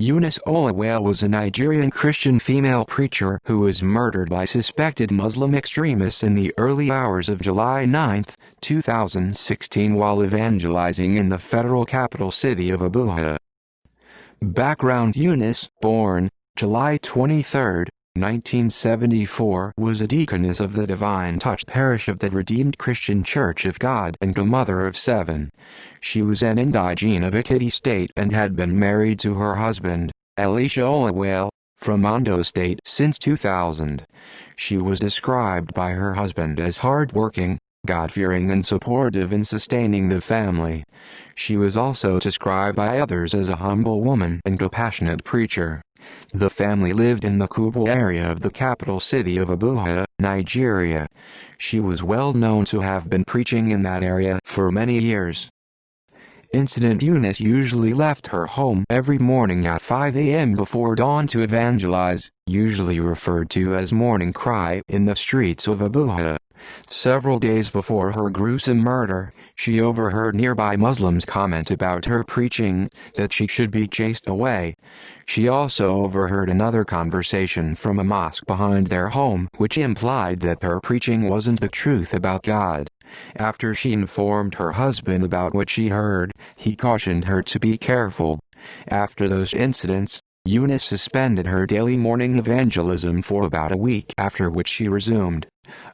Eunice Olawale was a Nigerian Christian female preacher who was murdered by suspected Muslim extremists in the early hours of July 9, 2016 while evangelizing in the federal capital city of Abuja. Background: Eunice, born July 23, 1974, was a deaconess of the Divine Touch parish of the Redeemed Christian Church of God and a mother of 7. She was an indigene of Ekiti State and had been married to her husband, Elisha Olawale, from Ondo State since 2000. She was described by her husband as hard-working, God-fearing and supportive in sustaining the family. She was also described by others as a humble woman and a passionate preacher. The family lived in the Kubwa area of the capital city of Abuja, Nigeria. She was well known to have been preaching in that area for many years. Incident: Eunice usually left her home every morning at 5 a.m. before dawn to evangelize, usually referred to as morning cry, in the streets of Abuja. Several days before her gruesome murder, she overheard nearby Muslims comment about her preaching, that she should be chased away. She also overheard another conversation from a mosque behind their home which implied that her preaching wasn't the truth about God. After she informed her husband about what she heard, he cautioned her to be careful. After those incidents, Eunice suspended her daily morning evangelism for about a week, after which she resumed.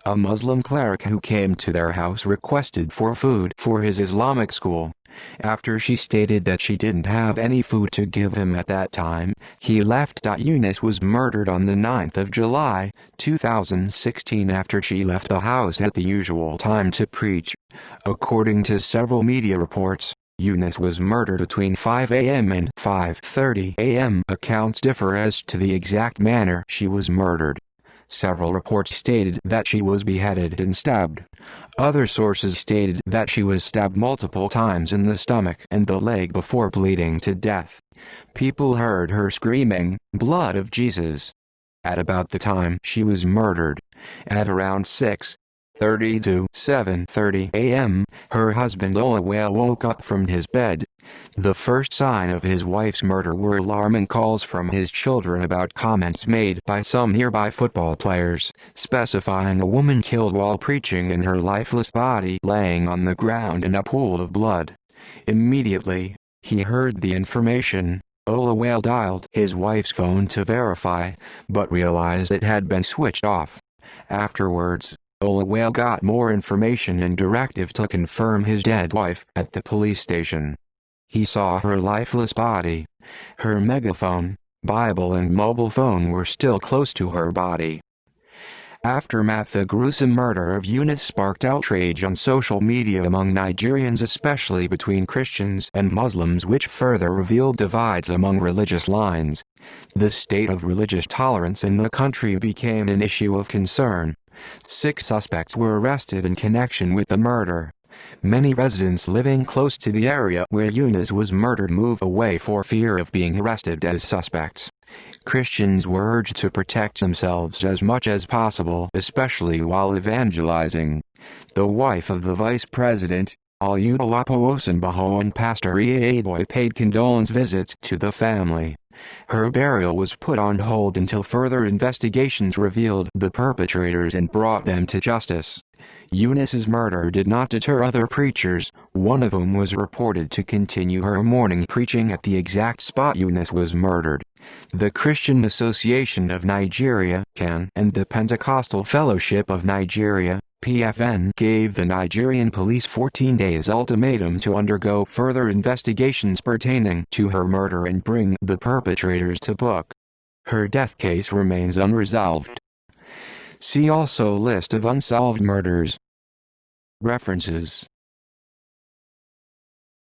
A Muslim cleric who came to their house requested for food for his Islamic school. After she stated that she didn't have any food to give him at that time, he left. Eunice was murdered on the 9th of July, 2016 after she left the house at the usual time to preach. According to several media reports, Eunice was murdered between 5 a.m. and 5:30 a.m. Accounts differ as to the exact manner she was murdered. Several reports stated that she was beheaded and stabbed. Other sources stated that she was stabbed multiple times in the stomach and the leg before bleeding to death. People heard her screaming, "Blood of Jesus!" at about the time she was murdered. At around 6:30 to 7:30 a.m., her husband Olawale woke up from his bed. The first sign of his wife's murder were alarming calls from his children about comments made by some nearby football players, specifying a woman killed while preaching and her lifeless body laying on the ground in a pool of blood. Immediately, he heard the information. Olawale dialed his wife's phone to verify, but realized it had been switched off. Afterwards, Olawale got more information and directive to confirm his dead wife at the police station. He saw her lifeless body. Her megaphone, Bible and mobile phone were still close to her body. Aftermath: the gruesome murder of Eunice sparked outrage on social media among Nigerians, especially between Christians and Muslims, which further revealed divides among religious lines. The state of religious tolerance in the country became an issue of concern. 6 suspects were arrested in connection with the murder. Many residents living close to the area where Eunice was murdered moved away for fear of being arrested as suspects. Christians were urged to protect themselves as much as possible, especially while evangelizing. The wife of the vice president, Olawale, and Pastor Eeboy paid condolence visits to the family. Her burial was put on hold until further investigations revealed the perpetrators and brought them to justice. Eunice's murder did not deter other preachers, one of whom was reported to continue her morning preaching at the exact spot Eunice was murdered. The Christian Association of Nigeria (CAN) and the Pentecostal Fellowship of Nigeria (PFN) gave the Nigerian police 14 days ultimatum to undergo further investigations pertaining to her murder and bring the perpetrators to book. Her death case remains unresolved. See also List of unsolved murders. References